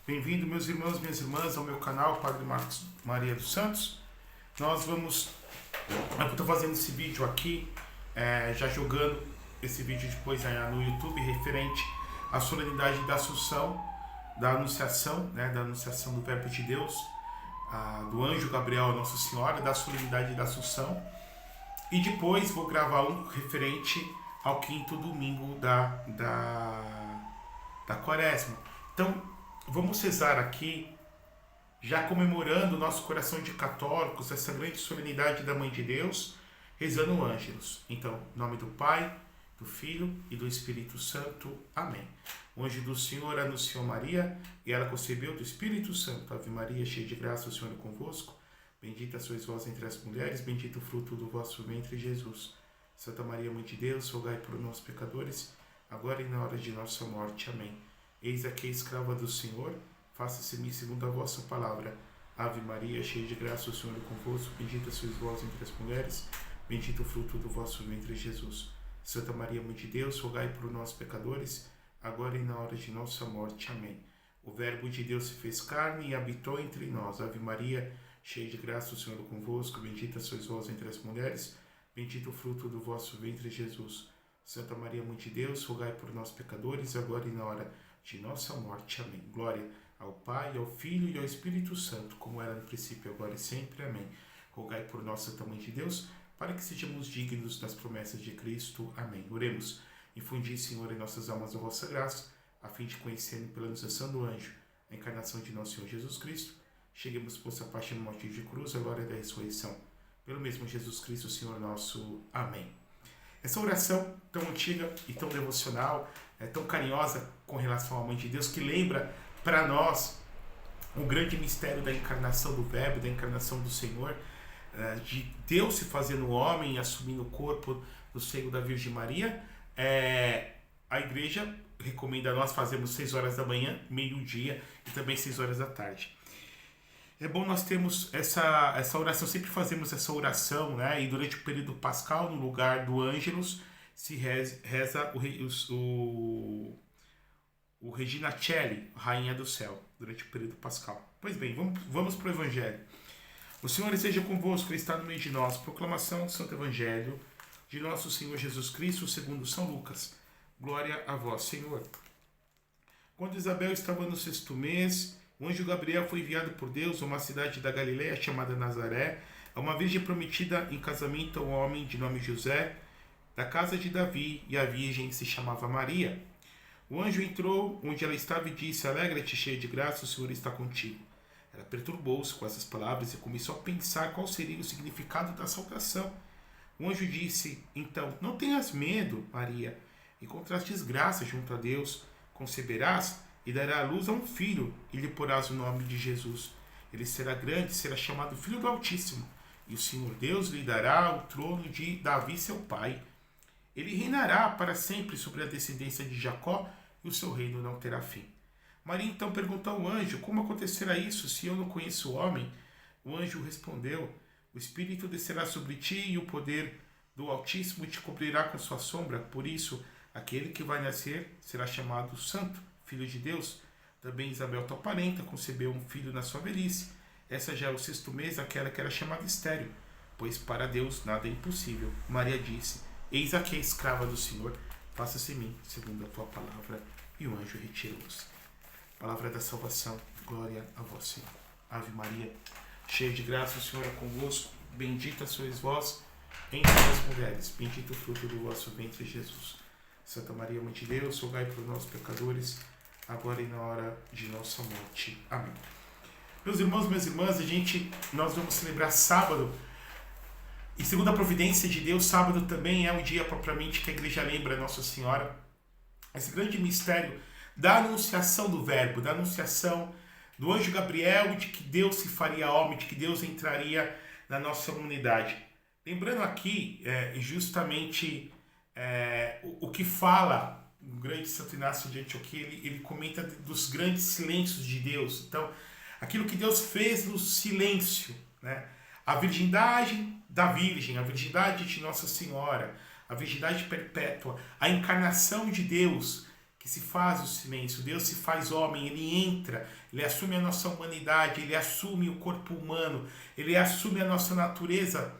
Bem-vindo, meus irmãos, minhas irmãs, ao meu canal, Padre Marcos Maria dos Santos. Eu estou fazendo esse vídeo aqui, já jogando esse vídeo depois no YouTube, referente à solenidade da Assunção, da Anunciação, da Anunciação do Verbo de Deus, do anjo Gabriel a Nossa Senhora, da solenidade da Assunção. E depois vou gravar um referente ao quinto domingo da Quaresma. Então, vamos rezar aqui, já comemorando o nosso coração de católicos, essa grande solenidade da Mãe de Deus, rezando o Ângelus. Então, em nome do Pai, do Filho e do Espírito Santo. Amém. O anjo do Senhor anunciou Maria, e ela concebeu do Espírito Santo. Ave Maria, cheia de graça, o Senhor é convosco. Bendita sois vós entre as mulheres, bendito o fruto do vosso ventre, Jesus. Santa Maria, Mãe de Deus, rogai por nós, pecadores, agora e na hora de nossa morte. Amém. Eis aqui a escrava do Senhor, faça-se-me segundo a vossa palavra. Ave Maria, cheia de graça, o Senhor é convosco, bendita sois vós entre as mulheres, bendito o fruto do vosso ventre, Jesus. Santa Maria, Mãe de Deus, rogai por nós, pecadores, agora e na hora de nossa morte. Amém. O Verbo de Deus se fez carne e habitou entre nós. Ave Maria, cheia de graça, o Senhor é convosco, bendita sois vós entre as mulheres, bendito o fruto do vosso ventre, Jesus. Santa Maria, Mãe de Deus, rogai por nós, pecadores, agora e na hora de nossa morte. Amém. Glória ao Pai, ao Filho e ao Espírito Santo, como era no princípio, agora e sempre. Amém. Rogai por nós, Santa Mãe de Deus, para que sejamos dignos das promessas de Cristo. Amém. Oremos. Infundi, Senhor, em nossas almas a vossa graça, a fim de conhecermos pela anunciação do anjo a encarnação de nosso Senhor Jesus Cristo, cheguemos por sua paixão, morte de cruz, a glória da ressurreição. Pelo mesmo Jesus Cristo, Senhor nosso. Amém. Essa oração tão antiga e tão devocional, tão carinhosa com relação à Mãe de Deus, que lembra para nós o grande mistério da encarnação do Verbo, da encarnação do Senhor, de Deus se fazendo homem e assumindo o corpo do seio da Virgem Maria. A igreja recomenda a nós fazermos 6 horas da manhã, meio-dia e também 6 horas da tarde. É bom nós termos essa oração, sempre fazemos essa oração, e durante o período pascal, no lugar do Ângelus, se reza o Regina Coeli, Rainha do Céu, durante o período pascal. Pois bem, vamos para o Evangelho. O Senhor esteja convosco, Ele está no meio de nós. Proclamação do Santo Evangelho de nosso Senhor Jesus Cristo, segundo São Lucas. Glória a vós, Senhor. Quando Isabel estava no 6º mês, o anjo Gabriel foi enviado por Deus a uma cidade da Galileia chamada Nazaré, a uma virgem prometida em casamento a um homem de nome José, da casa de Davi, e a virgem se chamava Maria. O anjo entrou onde ela estava e disse: Alegra-te, cheia de graça, o Senhor está contigo. Ela perturbou-se com essas palavras e começou a pensar qual seria o significado da saudação. O anjo disse: Então, não tenhas medo, Maria, encontrastes graça junto a Deus, conceberás e dará à luz a um filho, e lhe porás o nome de Jesus. Ele será grande, será chamado Filho do Altíssimo, e o Senhor Deus lhe dará o trono de Davi, seu pai. Ele reinará para sempre sobre a descendência de Jacó, e o seu reino não terá fim. Maria então perguntou ao anjo: Como acontecerá isso, se eu não conheço o homem? O anjo respondeu: O Espírito descerá sobre ti, e o poder do Altíssimo te cobrirá com sua sombra. Por isso, aquele que vai nascer será chamado Santo, Filho de Deus. Também Isabel, tua parenta, concebeu um filho na sua velhice. Essa já é o 6º mês, aquela que era chamada estéril, pois para Deus nada é impossível. Maria disse: Eis aqui a escrava do Senhor, faça-se em mim segundo a tua palavra. E o anjo retirou-se. Palavra da salvação, glória a vós, Senhor. Ave Maria, cheia de graça, o Senhor é convosco. Bendita sois vós entre as mulheres, bendito o fruto do vosso ventre, Jesus. Santa Maria, Mãe de Deus, rogai por nós, pecadores, agora e na hora de nossa morte. Amém. Meus irmãos, minhas irmãs, nós vamos celebrar sábado, e segundo a providência de Deus, sábado também é um dia propriamente que a igreja lembra Nossa Senhora, esse grande mistério da anunciação do Verbo, da anunciação do anjo Gabriel, de que Deus se faria homem, de que Deus entraria na nossa humanidade. Lembrando aqui justamente o que fala o grande Santo Inácio de Antioquia, ele comenta dos grandes silêncios de Deus. Então, aquilo que Deus fez no silêncio, a virgindade da Virgem, a virgindade de Nossa Senhora, a virgindade perpétua, a encarnação de Deus, que que se faz o silêncio. Deus se faz homem, ele entra, ele assume a nossa humanidade, ele assume o corpo humano, ele assume a nossa natureza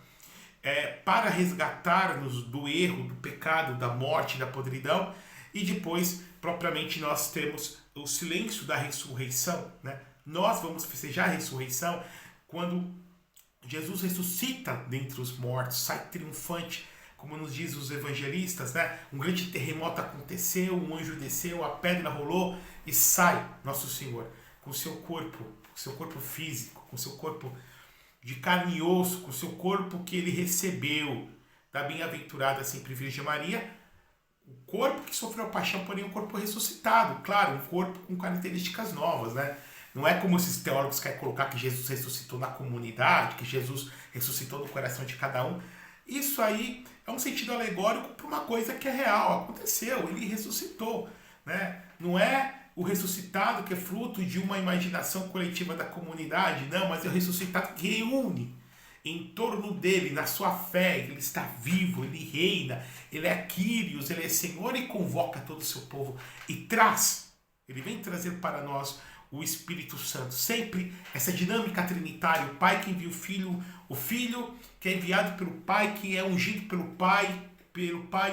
para resgatar-nos do erro, do pecado, da morte, da podridão. E depois, propriamente, nós temos o silêncio da ressurreição, né? Nós vamos festejar a ressurreição quando Jesus ressuscita dentre os mortos, sai triunfante, como nos diz os evangelistas, né? Um grande terremoto aconteceu, um anjo desceu, a pedra rolou e sai Nosso Senhor com seu corpo físico, com seu corpo de carne e osso, com seu corpo que ele recebeu da bem-aventurada sempre Virgem Maria, o corpo que sofreu a paixão, porém um corpo ressuscitado, claro, um corpo com características novas, né? Não é como esses teólogos querem colocar que Jesus ressuscitou na comunidade, que Jesus ressuscitou no coração de cada um. Isso aí é um sentido alegórico para uma coisa que é real, aconteceu, ele ressuscitou, né? Não é o ressuscitado que é fruto de uma imaginação coletiva da comunidade, não, mas é o ressuscitado que reúne em torno dele, na sua fé, ele está vivo, ele reina, ele é Kyrios, ele é Senhor e convoca todo o seu povo e traz, ele vem trazer para nós o Espírito Santo, sempre essa dinâmica trinitária, o Pai que envia o Filho que é enviado pelo Pai, que é ungido pelo Pai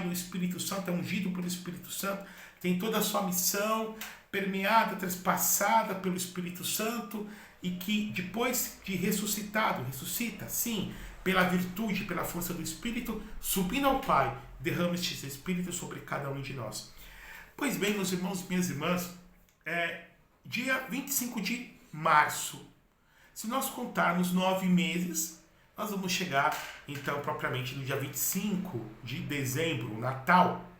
no Espírito Santo, é ungido pelo Espírito Santo, tem toda a sua missão permeada, transpassada pelo Espírito Santo, e que depois de ressuscitado, ressuscita, sim, pela virtude, pela força do Espírito, subindo ao Pai, derrama este Espírito sobre cada um de nós. Pois bem, meus irmãos e minhas irmãs, dia 25 de março, se nós contarmos 9 meses, nós vamos chegar, então, propriamente no dia 25 de dezembro, Natal.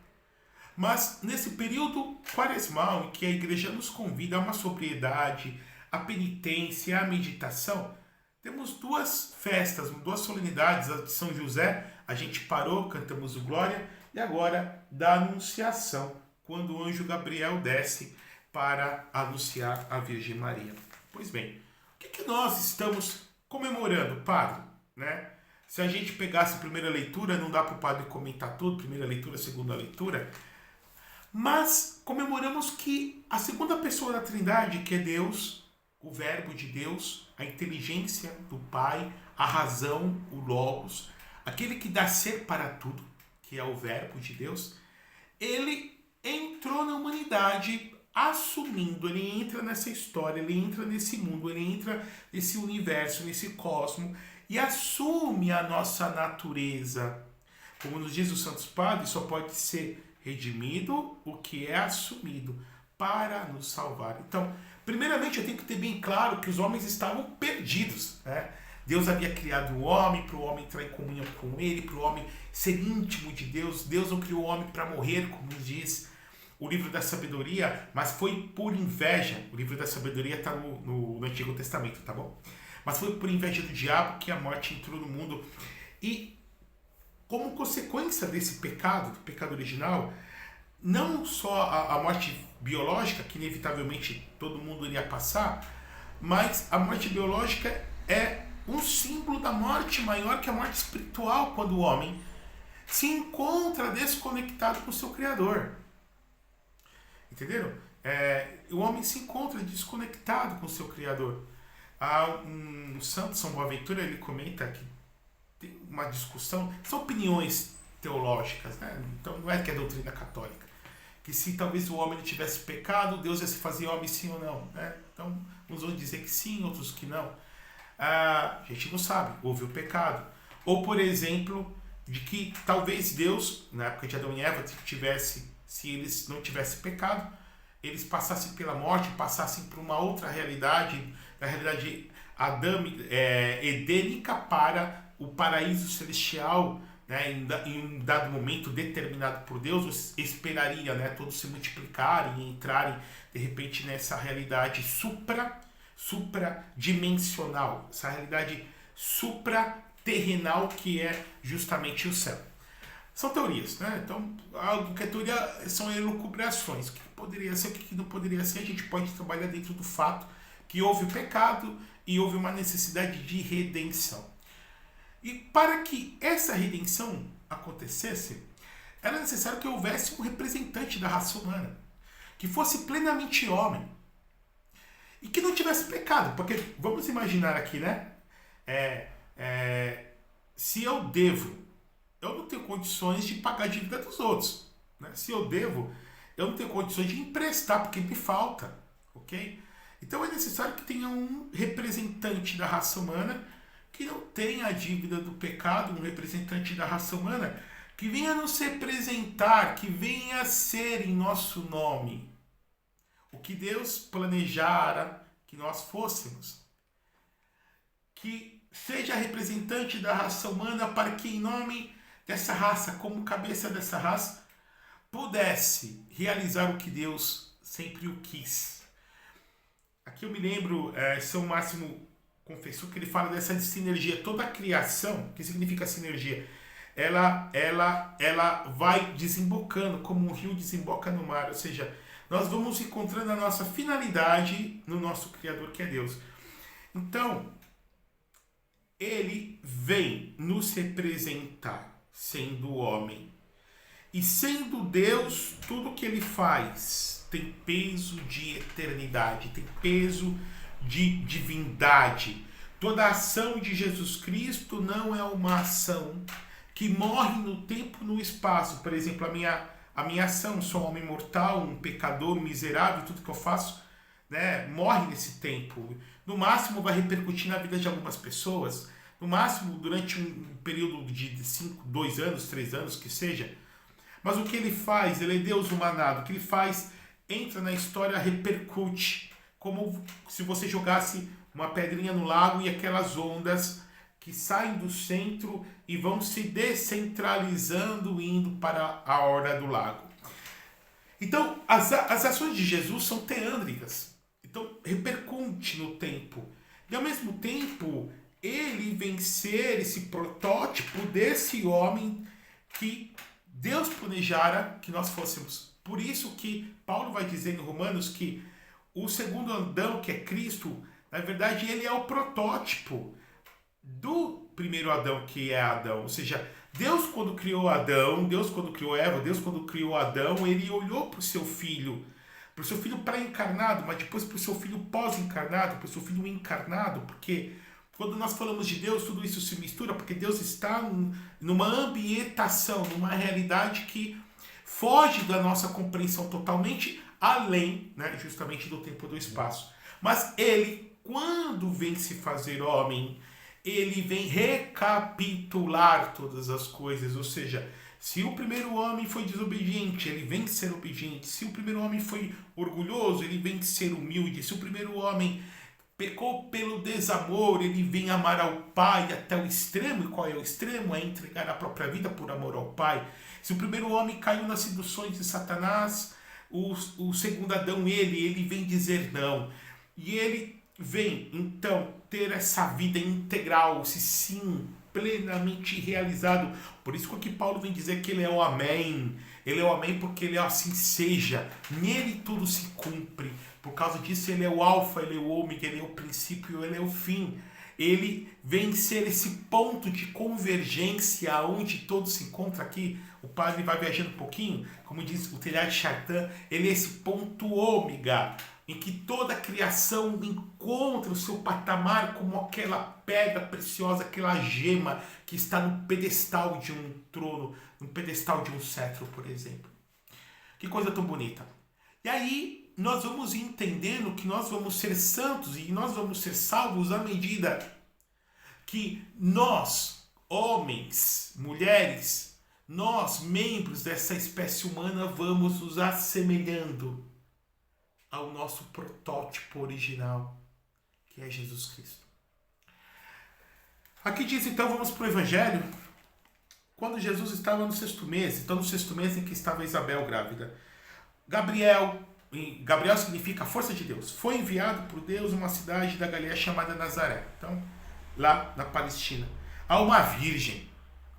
Mas nesse período quaresmal em que a igreja nos convida a uma sobriedade, a penitência, a meditação, temos 2 festas, 2 solenidades, a de São José, a gente parou, cantamos o Glória, e agora da Anunciação, quando o anjo Gabriel desce para anunciar a Virgem Maria. Pois bem, o que nós estamos comemorando, padre? Né? Se a gente pegasse a primeira leitura, não dá para o padre comentar tudo, primeira leitura, segunda leitura, mas comemoramos que a segunda pessoa da Trindade, que é Deus, o Verbo de Deus, a inteligência do Pai, a razão, o Logos, aquele que dá ser para tudo, que é o Verbo de Deus, ele entrou na humanidade assumindo, ele entra nessa história, ele entra nesse mundo, ele entra nesse universo, nesse cosmo e assume a nossa natureza. Como nos diz o Santos Padre, só pode ser redimido o que é assumido para nos salvar. Então, primeiramente eu tenho que ter bem claro que os homens estavam perdidos, né? Deus havia criado o homem para o homem entrar em comunhão com ele, para o homem ser íntimo de Deus. Deus não criou o homem para morrer, como nos diz o livro da sabedoria, mas foi por inveja. O livro da sabedoria está no Antigo Testamento, tá bom? Mas foi por inveja do diabo que a morte entrou no mundo. E como consequência desse pecado, do pecado original, não só a morte biológica, que inevitavelmente todo mundo iria passar, mas a morte biológica é um símbolo da morte maior que a morte espiritual, quando o homem se encontra desconectado com o seu Criador. Entenderam? O homem se encontra desconectado com o seu Criador. Há um santo, São Boaventura, ele comenta que tem uma discussão, são opiniões teológicas, né? Então não é que é doutrina católica, que se talvez o homem não tivesse pecado, Deus ia se fazer homem sim ou não, né? Então uns vão dizer que sim, outros que não. A gente não sabe, houve o pecado. Ou por exemplo, de que talvez Deus, na época de Adão e Eva, se eles não tivessem pecado, eles passassem pela morte, passassem por uma outra realidade, a realidade edênica para o paraíso celestial, né? Em um dado momento determinado por Deus, esperaria, né, todos se multiplicarem e entrarem de repente nessa realidade supradimensional, essa realidade supraterrenal que é justamente o céu. São teorias, né? Então, algo que é teoria são elucubrações. O que poderia ser, o que não poderia ser, a gente pode trabalhar dentro do fato que houve o pecado e houve uma necessidade de redenção. E para que essa redenção acontecesse, era necessário que houvesse um representante da raça humana. que fosse plenamente homem e que não tivesse pecado, porque vamos imaginar aqui, né? Se eu devo, eu não tenho condições de pagar a dívida dos outros, né? Se eu devo, eu não tenho condições de emprestar porque me falta, ok? Então é necessário que tenha um representante da raça humana que não tenha a dívida do pecado, um representante da raça humana que venha nos representar, que venha ser em nosso nome o que Deus planejara que nós fôssemos. Que seja representante da raça humana para que em nome dessa raça, como cabeça dessa raça, pudesse realizar o que Deus sempre o quis. Aqui eu me lembro, São Máximo Confessor, que ele fala dessa sinergia. Toda a criação, que significa sinergia, ela vai desembocando, como um rio desemboca no mar, ou seja, nós vamos encontrando a nossa finalidade no nosso Criador, que é Deus. Então, ele vem nos representar, sendo homem. E sendo Deus, tudo que ele faz tem peso de eternidade, tem peso de divindade. Toda a ação de Jesus Cristo não é uma ação que morre no tempo e no espaço. Por exemplo, a minha ação, sou um homem mortal, um pecador, um miserável, tudo que eu faço, né, morre nesse tempo. No máximo vai repercutir na vida de algumas pessoas, no máximo durante um período de 2 anos, 3 anos, que seja. Mas o que ele faz, ele é Deus humanado, o que ele faz entra na história, repercute, como se você jogasse uma pedrinha no lago e aquelas ondas que saem do centro e vão se descentralizando, indo para a orla do lago. Então, as ações de Jesus são teândricas, então repercute no tempo. E ao mesmo tempo, ele vem ser esse protótipo desse homem que Deus planejara que nós fôssemos. Por isso que Paulo vai dizer em Romanos que o segundo Adão, que é Cristo, na verdade ele é o protótipo do primeiro Adão, que é Adão. Ou seja, Deus quando criou Adão, Deus quando criou Eva, Deus quando criou Adão, ele olhou para o seu filho pré-encarnado, mas depois para o seu filho pós-encarnado, para o seu filho encarnado, porque quando nós falamos de Deus, tudo isso se mistura, porque Deus está numa ambientação, numa realidade que foge da nossa compreensão totalmente, além, né, justamente do tempo e do espaço. Mas ele, quando vem se fazer homem, ele vem recapitular todas as coisas, ou seja, se o primeiro homem foi desobediente, ele vem ser obediente. Se o primeiro homem foi orgulhoso, ele vem ser humilde. Se o primeiro homem pecou pelo desamor, ele vem amar ao Pai até o extremo. E qual é o extremo? É entregar a própria vida por amor ao Pai. Se o primeiro homem caiu nas seduções de Satanás, o segundo Adão, ele vem dizer não. E ele vem, então, ter essa vida integral, esse sim, plenamente realizado. Por isso que Paulo vem dizer que ele é o Amém. Ele é o Amém porque ele é assim seja. Nele tudo se cumpre. Por causa disso ele é o alfa, ele é o ômega, ele é o princípio, ele é o fim. Ele vem ser esse ponto de convergência onde todos se encontram aqui. O padre vai viajando um pouquinho, como diz o Teilhard de Chardin, ele é esse ponto ômega, em que toda a criação encontra o seu patamar como aquela pedra preciosa, aquela gema que está no pedestal de um trono, no pedestal de um cetro, por exemplo. Que coisa tão bonita. E aí nós vamos entendendo que nós vamos ser santos e nós vamos ser salvos à medida que nós, homens, mulheres, nós, membros dessa espécie humana, vamos nos assemelhando ao nosso protótipo original, que é Jesus Cristo. Aqui diz, então, vamos para o Evangelho. Quando Jesus estava no 6º mês, então no 6º mês em que estava Isabel grávida, Gabriel significa força de Deus, foi enviado por Deus a uma cidade da Galileia chamada Nazaré, então, lá na Palestina, a uma virgem,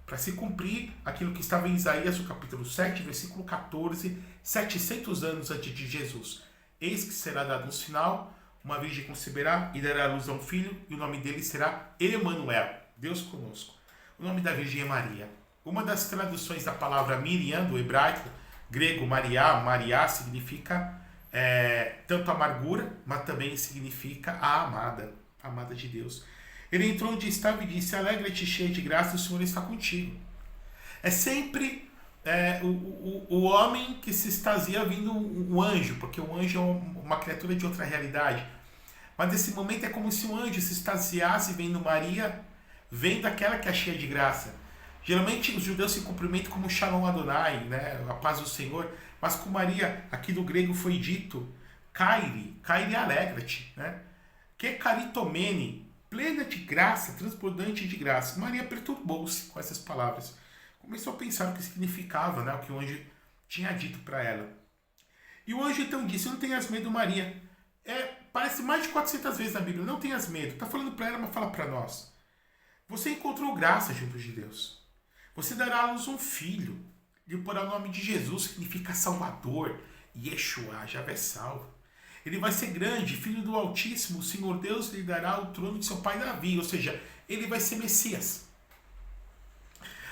para se cumprir aquilo que estava em Isaías, o capítulo 7, versículo 14, 700 anos antes de Jesus. Eis que será dado um sinal, uma virgem conceberá e dará à luz a um filho, e o nome dele será Emanuel, Deus conosco. O nome da virgem é Maria. Uma das traduções da palavra Miriam, do hebraico, grego Maria significa tanto amargura, mas também significa a amada de Deus. Ele entrou onde estava e disse: alegra-te, cheia de graça, o Senhor está contigo. É sempre o homem que se extasia vindo um anjo, porque o anjo é uma criatura de outra realidade. Mas nesse momento é como se um anjo se extasiasse vendo Maria, vendo aquela que é cheia de graça. Geralmente os judeus se cumprimentam como Shalom Adonai, né? A paz do Senhor. Mas com Maria, aqui do grego foi dito Kairi alegra-te, né? Que caritomene, plena de graça, transbordante de graça. Maria perturbou-se com essas palavras. Começou a pensar o que significava, né? O que o anjo tinha dito para ela. E o anjo então disse: não tenhas medo, Maria. Parece mais de 400 vezes na Bíblia. Não tenhas medo. Está falando para ela, mas fala para nós. Você encontrou graça junto de Deus. Você dará à luz um filho. Lhe porá o nome de Jesus, que significa Salvador. Yeshua, Javé salvo. Ele vai ser grande, filho do Altíssimo. O Senhor Deus lhe dará o trono de seu pai Davi. Ou seja, ele vai ser Messias.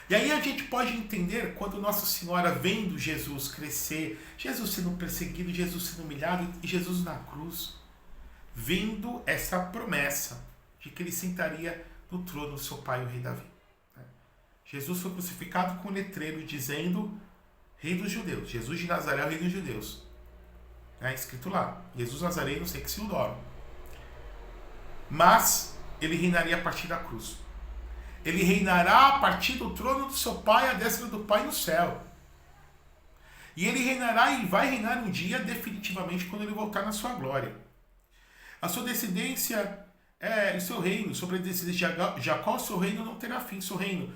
E aí a gente pode entender quando Nossa Senhora vendo Jesus crescer, Jesus sendo perseguido, Jesus sendo humilhado e Jesus na cruz, vendo essa promessa de que ele sentaria no trono do seu pai, o rei Davi. Jesus foi crucificado com um letreiro dizendo Rei dos Judeus. Jesus de Nazaré, o Rei dos Judeus. Escrito lá. Jesus Nazareno, sei que se o nome. Mas ele reinaria a partir da cruz. Ele reinará a partir do trono do seu pai, à destra do Pai no céu. E ele reinará e vai reinar um dia definitivamente quando ele voltar na sua glória. A sua descendência o seu reino, sobre a descendência de Jacó, o seu reino não terá fim. Seu reino,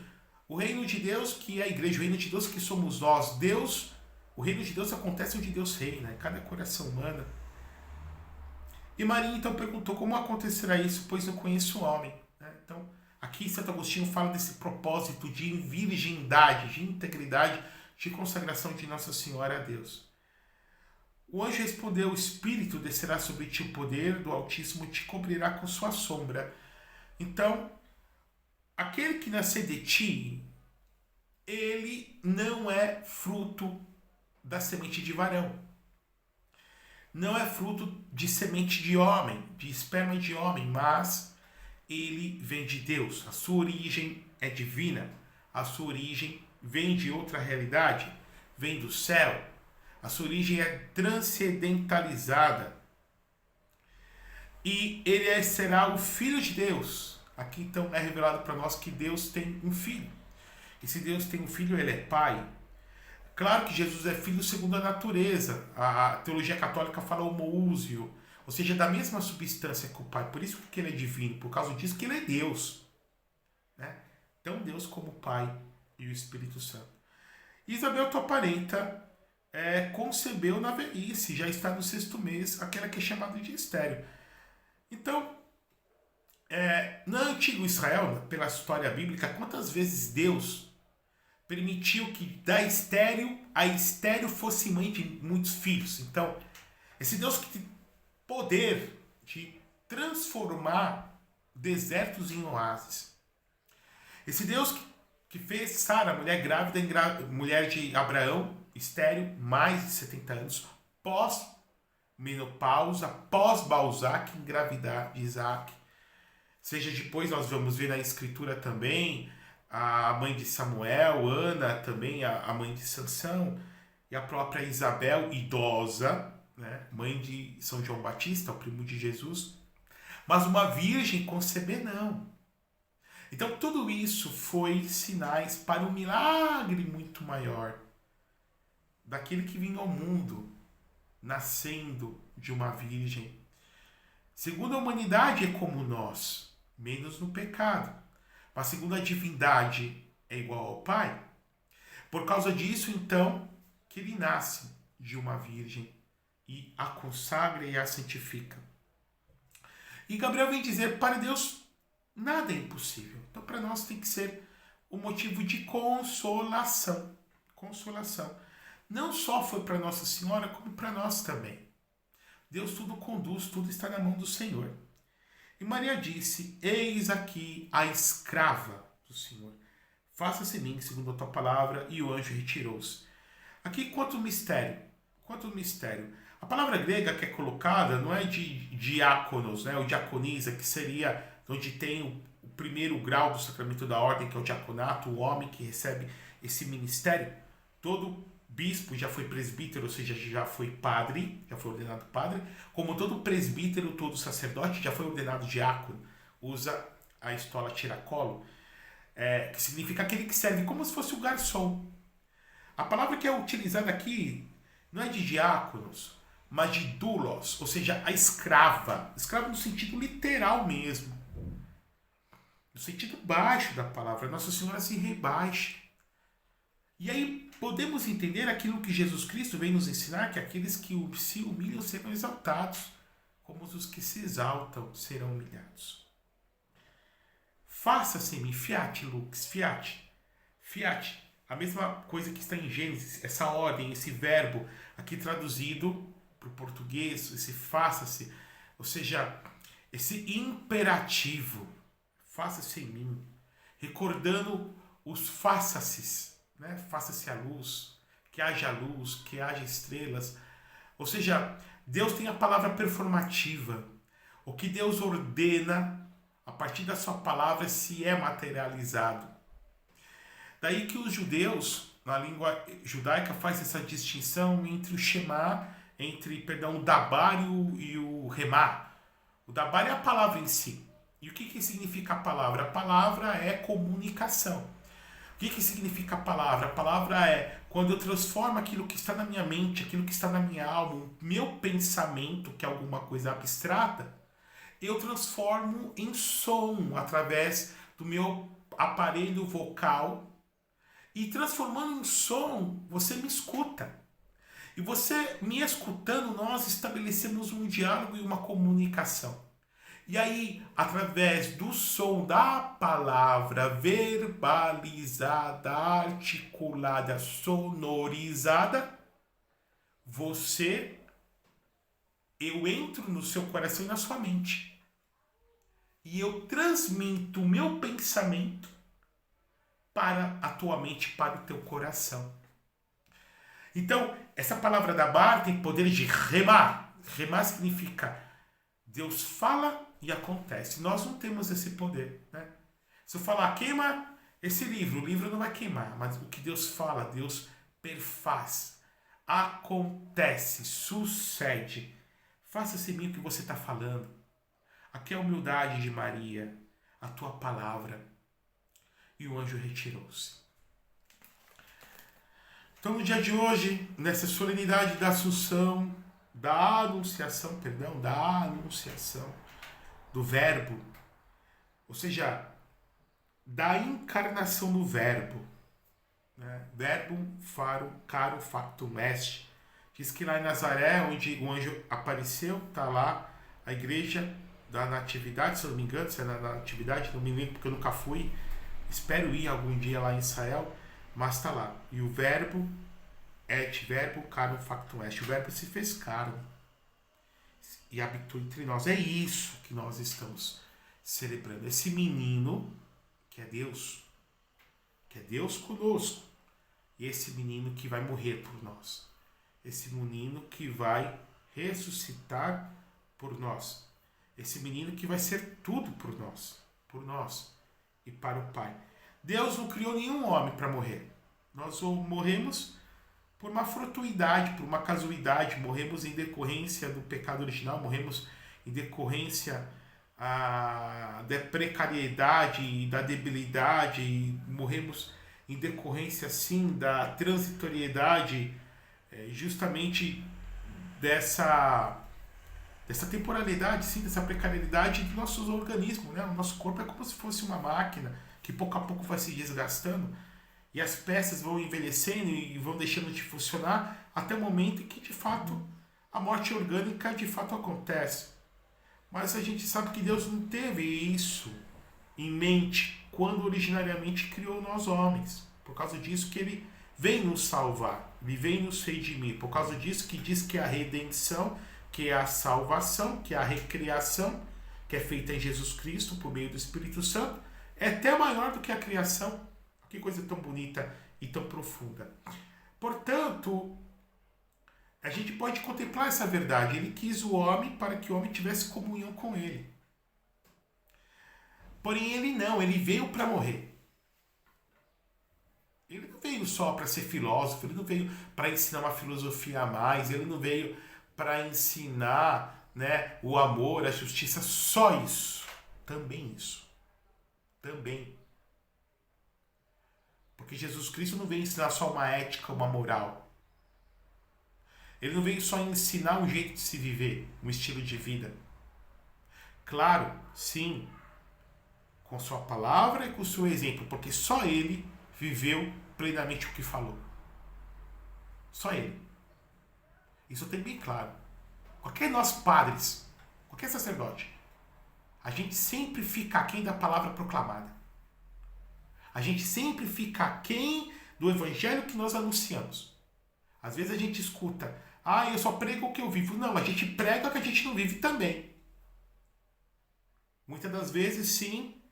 o reino de Deus, que é a igreja, o reino de Deus que somos nós. Deus, o reino de Deus acontece onde Deus reina, em cada coração humano. E Maria então perguntou: como acontecerá isso, pois eu conheço o homem? Então, aqui Santo Agostinho fala desse propósito de virgindade, de integridade, de consagração de Nossa Senhora a Deus. O anjo respondeu: o Espírito descerá sobre ti, o poder do Altíssimo te cobrirá com sua sombra. Então, aquele que nascer de ti, ele não é fruto da semente de varão. Não é fruto de semente de homem, de esperma de homem, mas ele vem de Deus. A sua origem é divina. A sua origem vem de outra realidade, vem do céu. A sua origem é transcendentalizada. E ele será o Filho de Deus. Aqui então é revelado para nós que Deus tem um filho. E se Deus tem um filho, ele é pai. Claro que Jesus é filho segundo a natureza. A teologia católica fala homoúsio, ou seja, da mesma substância que o pai. Por isso que ele é divino, por causa disso que ele é Deus. Então Deus como pai e o Espírito Santo. Isabel, tua parenta, concebeu na velhice, já está no 6º mês, aquela que é chamada de estéril. Então, no antigo Israel, pela história bíblica, quantas vezes Deus permitiu que da estéril a estéril fosse mãe de muitos filhos? Então, esse Deus que tem poder de transformar desertos em oásis. Esse Deus que fez Sara, mulher grávida, mulher de Abraão, estéril, mais de 70 anos, pós-menopausa, pós-Balzac, engravidar de Isaac. Seja depois, nós vamos ver na escritura também, a mãe de Samuel, Ana, também a mãe de Sansão, e a própria Isabel, idosa, mãe de São João Batista, o primo de Jesus. Mas uma virgem conceber, não. Então tudo isso foi sinais para um milagre muito maior daquele que vinha ao mundo, nascendo de uma virgem. Segundo a humanidade é como nós, menos no pecado. Mas segundo a divindade é igual ao Pai. Por causa disso, então, que ele nasce de uma virgem e a consagra e a santifica. E Gabriel vem dizer: para Deus nada é impossível. Então, para nós tem que ser um motivo de consolação. Consolação. Não só foi para Nossa Senhora, como para nós também. Deus tudo conduz, tudo está na mão do Senhor. E Maria disse: eis aqui a escrava do Senhor. Faça-se em mim segundo a tua palavra. E o anjo retirou-se. Aqui, quanto mistério. A palavra grega que é colocada não é de diáconos, né? Ou diaconisa, que seria onde tem o primeiro grau do sacramento da ordem, que é o diaconato, o homem que recebe esse ministério. Todo bispo já foi presbítero, ou seja, já foi padre, já foi ordenado padre. Como todo presbítero, todo sacerdote já foi ordenado diácono. Usa a estola tiracolo, que significa aquele que serve como se fosse o garçom. A palavra que é utilizada aqui não é de diáconos, mas de doulos, ou seja, a escrava. Escrava no sentido literal mesmo. No sentido baixo da palavra. Nossa Senhora se rebaixa. E aí podemos entender aquilo que Jesus Cristo vem nos ensinar, que aqueles que se humilham serão exaltados, como os que se exaltam serão humilhados. Faça-se em mim, fiat lux, fiat. Fiat, a mesma coisa que está em Gênesis, essa ordem, esse verbo, aqui traduzido para o português, esse faça-se, ou seja, esse imperativo, faça-se em mim, recordando os faça-se, né? Faça-se a luz, que haja estrelas, ou seja, Deus tem a palavra performativa, o que Deus ordena, a partir da sua palavra se é materializado. Daí que os judeus, na língua judaica, faz essa distinção entre o Shema, o Dabar e o Remá. O Dabar é a palavra em si. E o que significa a palavra? A palavra é comunicação. O que significa a palavra? A palavra é quando eu transformo aquilo que está na minha mente, aquilo que está na minha alma, o meu pensamento, que é alguma coisa abstrata, eu transformo em som através do meu aparelho vocal. E transformando em som, você me escuta. E você me escutando, nós estabelecemos um diálogo e uma comunicação. E aí, através do som da palavra verbalizada, articulada, sonorizada, eu entro no seu coração e na sua mente. E eu transmito o meu pensamento para a tua mente, para o teu coração. Então, essa palavra da bar tem poder de remar. Remar significa Deus fala e acontece. Nós não temos esse poder, né? Se eu falar queima esse livro, o livro não vai queimar, mas o que Deus fala, Deus perfaz, acontece, sucede. Faça-se mim o que você está falando. Aqui é a humildade de Maria, a tua palavra. E o anjo retirou-se. Então, no dia de hoje, nessa solenidade da Assunção, da Anunciação, do Verbo, ou seja, da encarnação do Verbo, né? Verbum faro caro factum est. Diz que lá em Nazaré, onde o anjo apareceu, está lá a igreja da Natividade, se eu não me engano, se é na Natividade, não me lembro porque eu nunca fui. Espero ir algum dia lá em Israel, mas está lá. E o verbo, verbo, caro factum est. O verbo se fez caro e habitou entre nós. É isso que nós estamos celebrando. Esse menino, que é Deus conosco. E esse menino que vai morrer por nós. Esse menino que vai ressuscitar por nós. Esse menino que vai ser tudo por nós. E para o Pai. Deus não criou nenhum homem para morrer. Nós morremos por uma fortuidade, por uma casualidade. Morremos em decorrência do pecado original. Morremos em decorrência da precariedade e da debilidade. Morremos em decorrência, sim, da transitoriedade, justamente dessa temporalidade, sim, dessa precariedade dos nossos organismos, né? O nosso corpo é como se fosse uma máquina que pouco a pouco vai se desgastando e as peças vão envelhecendo e vão deixando de funcionar até o momento em que, de fato, a morte orgânica de fato acontece. Mas a gente sabe que Deus não teve isso em mente quando originariamente criou nós homens. Por causa disso que Ele vem nos salvar, Ele vem nos redimir. Por causa disso que diz que a redenção, que é a salvação, que é a recriação, que é feita em Jesus Cristo por meio do Espírito Santo, é até maior do que a criação. Que coisa tão bonita e tão profunda. Portanto, A gente pode contemplar essa verdade. Ele quis o homem para que o homem tivesse comunhão com ele. Porém, ele não, ele veio para morrer. Ele não veio só para ser filósofo, ele não veio para ensinar uma filosofia a mais, ele não veio para ensinar, né, o amor, a justiça, só isso. Também isso. Também. Porque Jesus Cristo não veio ensinar só uma ética, uma moral. Ele não veio só ensinar um jeito de se viver, um estilo de vida. Claro, sim, com sua palavra e com o seu exemplo, porque só ele viveu plenamente o que falou. Só ele. Isso tem bem claro. Qualquer nós padres, qualquer sacerdote, a gente sempre fica aquém da palavra proclamada. A gente sempre fica aquém do evangelho que nós anunciamos. Às vezes a gente escuta, eu só prego o que eu vivo. Não, a gente prega o que a gente não vive também. Muitas das vezes, sim,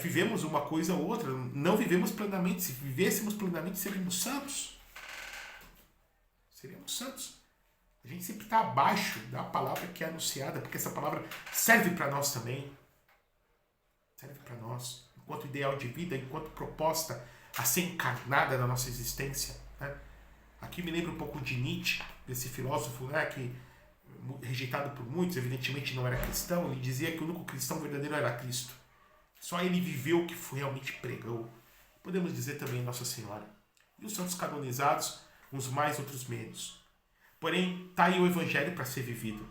vivemos uma coisa ou outra, não vivemos plenamente. Se vivêssemos plenamente, seríamos santos. Seríamos santos. A gente sempre está abaixo da palavra que é anunciada, porque essa palavra serve para nós também. Serve para nós, enquanto ideal de vida, enquanto proposta a ser encarnada na nossa existência. Né? Aqui me lembra um pouco de Nietzsche, desse filósofo, né, que, rejeitado por muitos, evidentemente não era cristão. Ele dizia que o único cristão verdadeiro era Cristo. Só ele viveu o que realmente pregou. Podemos dizer também Nossa Senhora. E os santos canonizados, uns mais, outros menos. Porém, está aí o Evangelho para ser vivido.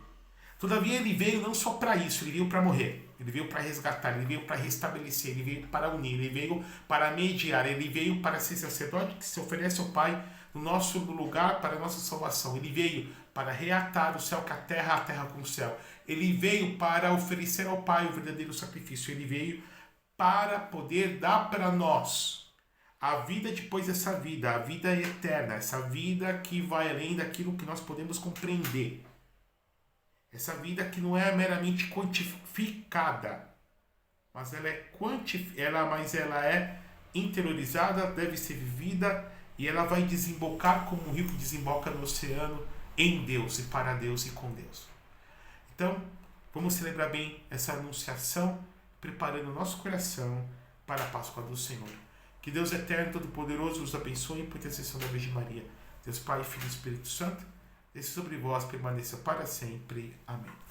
Todavia, ele veio não só para isso, ele veio para morrer. Ele veio para resgatar, ele veio para restabelecer, ele veio para unir, ele veio para mediar, ele veio para ser sacerdote que se oferece ao Pai no nosso lugar para a nossa salvação. Ele veio para reatar o céu com a terra com o céu. Ele veio para oferecer ao Pai o verdadeiro sacrifício. Ele veio para poder dar para nós a vida depois dessa vida, a vida eterna, essa vida que vai além daquilo que nós podemos compreender. Essa vida que não é meramente quantificada, mas ela é interiorizada, deve ser vivida, e ela vai desembocar como um rio que desemboca no oceano, em Deus e para Deus e com Deus. Então, vamos celebrar bem essa anunciação, preparando o nosso coração para a Páscoa do Senhor. Que Deus eterno, todo-poderoso, nos abençoe por intercessão da Virgem Maria. Deus Pai, Filho e Espírito Santo, desça sobre vós, permaneça para sempre. Amém.